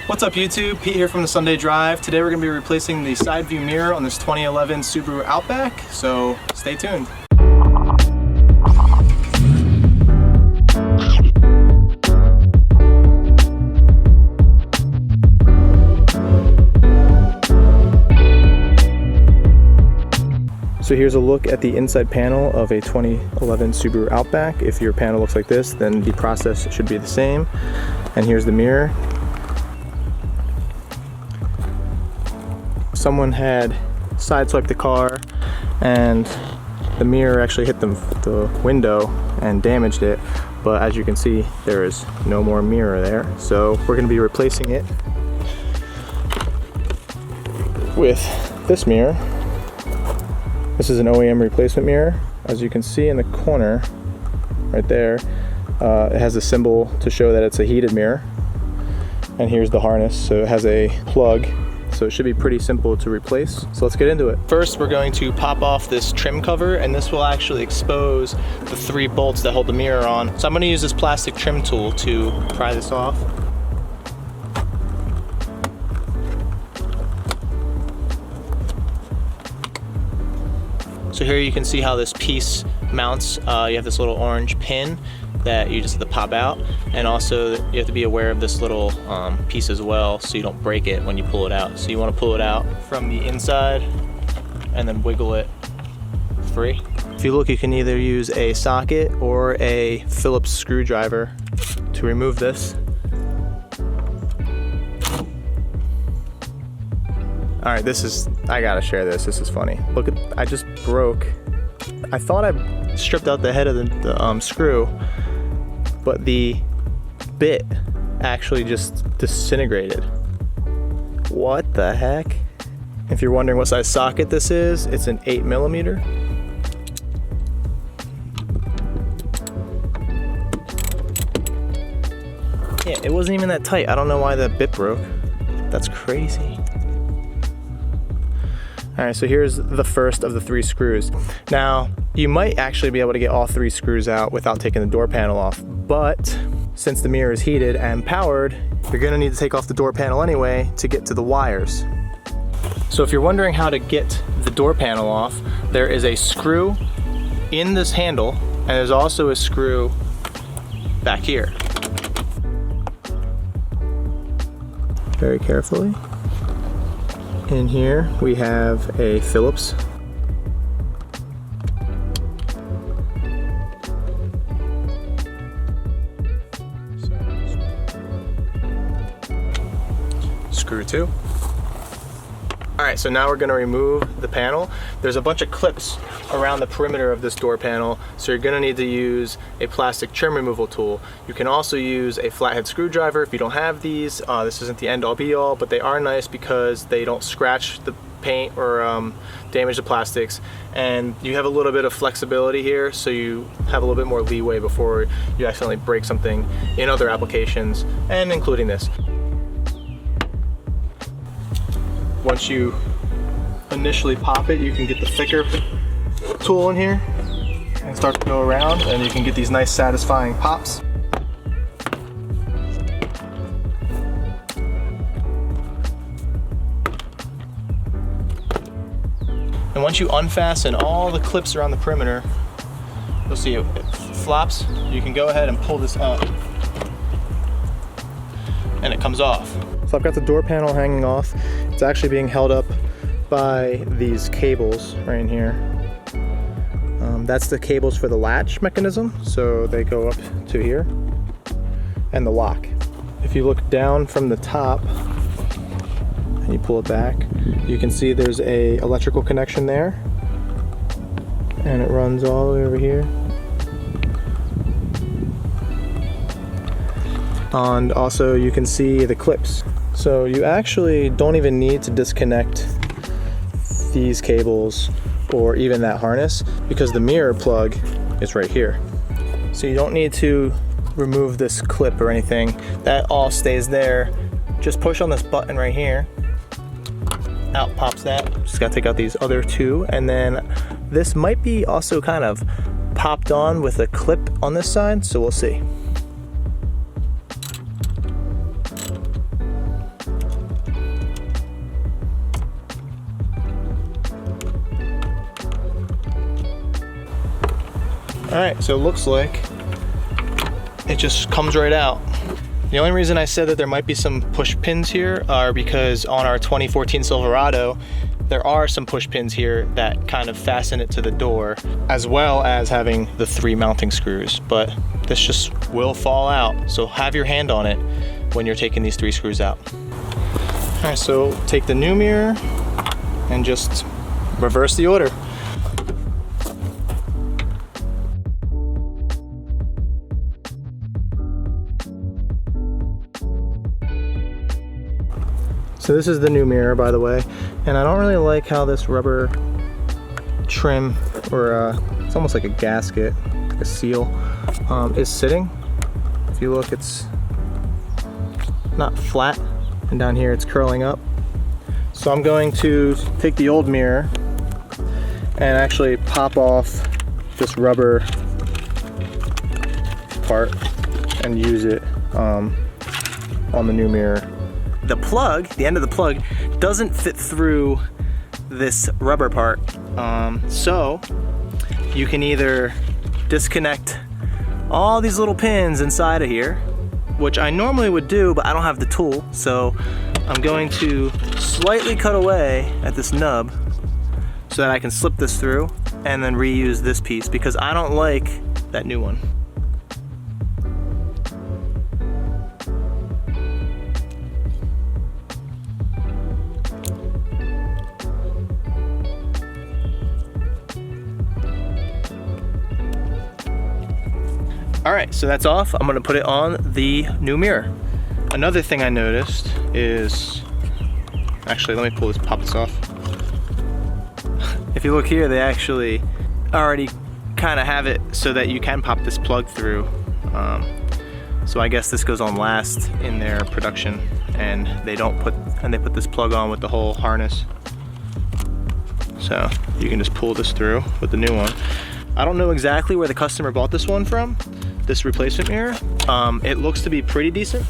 What's up YouTube? Pete here from the Sunday Drive. Today we're going to be replacing the side view mirror on this 2011 Subaru Outback, so stay tuned. So here's a look at the inside panel of a 2011 Subaru Outback. If your panel looks like this, then the process should be the same. And here's the mirror. Someone had sideswiped the car and the mirror actually hit the window and damaged it. But as you can see, there is no more mirror there. So we're going to be replacing it with this mirror. This is an OEM replacement mirror. As you can see in the corner right there, it has a symbol to show that it's a heated mirror. And here's the harness, so it has a plug. So it should be pretty simple to replace. So let's get into it. First, we're going to pop off this trim cover, and this will actually expose the 3 bolts that hold the mirror on. So I'm gonna use this plastic trim tool to pry this off. So here you can see how this piece mounts. You have this little orange pin that you just have to pop out, and also you have to be aware of this little piece as well so you don't break it when you pull it out. So you want to pull it out from the inside and then wiggle it free. If you look, you can either use a socket or a Phillips screwdriver to remove this. All right, I gotta share this. This is funny. Look at, I just broke. I thought I stripped out the head of the screw, but the bit actually just disintegrated. What the heck? If you're wondering what size socket this is, it's an 8mm. Yeah, it wasn't even that tight. I don't know why that bit broke. That's crazy. All right, so here's the first of the 3 screws. Now, you might actually be able to get all 3 screws out without taking the door panel off, but since the mirror is heated and powered, you're gonna need to take off the door panel anyway to get to the wires. So if you're wondering how to get the door panel off, there is a screw in this handle, and there's also a screw back here. Very carefully. In here we have a Phillips. Screw 2. All right, so now we're gonna remove the panel. There's a bunch of clips around the perimeter of this door panel, so you're gonna need to use a plastic trim removal tool. You can also use a flathead screwdriver if you don't have these. This isn't the end all be all, but they are nice because they don't scratch the paint or damage the plastics. And you have a little bit of flexibility here, so you have a little bit more leeway before you accidentally break something in other applications, and including this. Once you initially pop it, you can get the thicker tool in here and start to go around, and you can get these nice satisfying pops. And once you unfasten all the clips around the perimeter, you'll see it flops. You can go ahead and pull this up and it comes off. So I've got the door panel hanging off. It's actually being held up by these cables right in here. That's the cables for the latch mechanism, so they go up to here, and the lock. If you look down from the top and you pull it back, you can see there's a electrical connection there, and it runs all the way over here. And also you can see the clips. So you actually don't even need to disconnect these cables or even that harness, because the mirror plug is right here. So you don't need to remove this clip or anything. That all stays there. Just push on this button right here. Out pops that. Just gotta take out these other 2, and then this might be also kind of popped on with a clip on this side, so we'll see. All right, so it looks like it just comes right out. The only reason I said that there might be some push pins here are because on our 2014 Silverado, there are some push pins here that kind of fasten it to the door, as well as having the 3 mounting screws, but this just will fall out. So have your hand on it when you're taking these 3 screws out. All right, so take the new mirror and just reverse the order. So this is the new mirror, by the way, and I don't really like how this rubber trim, or it's almost like a gasket, like a seal, is sitting. If you look, it's not flat, and down here it's curling up. So I'm going to take the old mirror and actually pop off this rubber part and use it on the new mirror. The plug, the end of the plug, doesn't fit through this rubber part. So you can either disconnect all these little pins inside of here, which I normally would do, but I don't have the tool. So I'm going to slightly cut away at this nub so that I can slip this through and then reuse this piece, because I don't like that new one. All right, so that's off. I'm gonna put it on the new mirror. Another thing I noticed is, actually, let me pop this off. If you look here, they actually already kind of have it so that you can pop this plug through. So I guess this goes on last in their production, and they put this plug on with the whole harness. So you can just pull this through with the new one. I don't know exactly where the customer bought this one from, this replacement mirror. It looks to be pretty decent.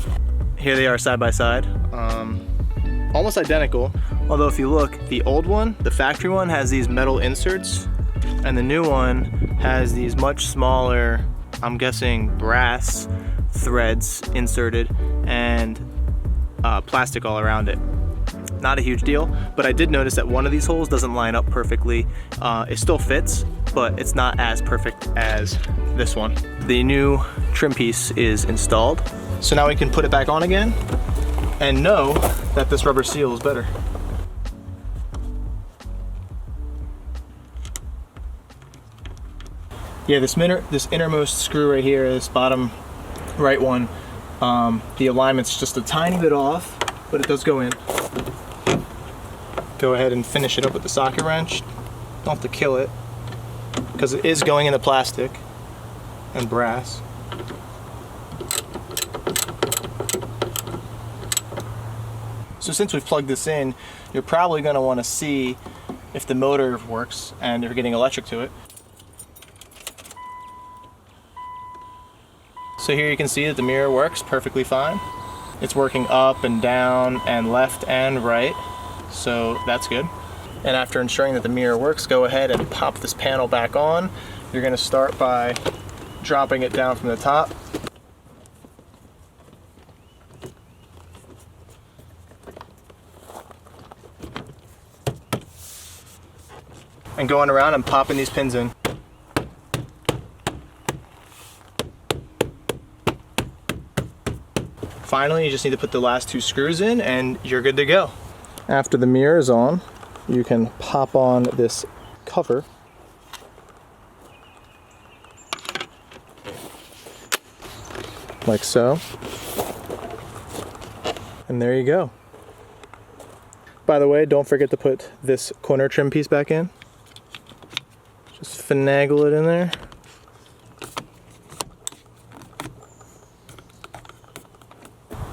Here they are side by side, almost identical. Although if you look, the old one, the factory one, has these metal inserts, and the new one has these much smaller, I'm guessing brass threads inserted, and plastic all around it. Not a huge deal, but I did notice that one of these holes doesn't line up perfectly. It still fits, but it's not as perfect as this one. The new trim piece is installed, so now we can put it back on again and know that this rubber seal is better. Yeah, this innermost screw right here, this bottom right one, the alignment's just a tiny bit off, but it does go in. Go ahead and finish it up with the socket wrench. Don't have to kill it, because it is going into plastic and brass. So since we've plugged this in, you're probably going to want to see if the motor works and you're getting electric to it. So here you can see that the mirror works perfectly fine. It's working up and down and left and right, so that's good. And after ensuring that the mirror works, go ahead and pop this panel back on. You're going to start by dropping it down from the top. And going around and popping these pins in. Finally, you just need to put the last 2 screws in and you're good to go. After the mirror is on, you can pop on this cover. Like so. And there you go. By the way, don't forget to put this corner trim piece back in. Just finagle it in there.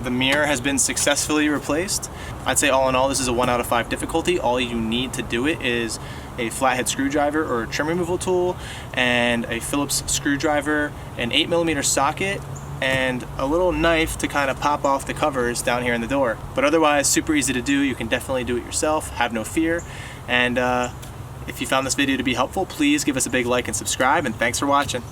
The mirror has been successfully replaced. I'd say all in all, this is a 1 out of 5 difficulty. All you need to do it is a flathead screwdriver or a trim removal tool and a Phillips screwdriver, an 8mm socket, and a little knife to kind of pop off the covers down here in the door. But otherwise, super easy to do. You can definitely do it yourself, have no fear. And If you found this video to be helpful, please give us a big like and subscribe, and thanks for watching.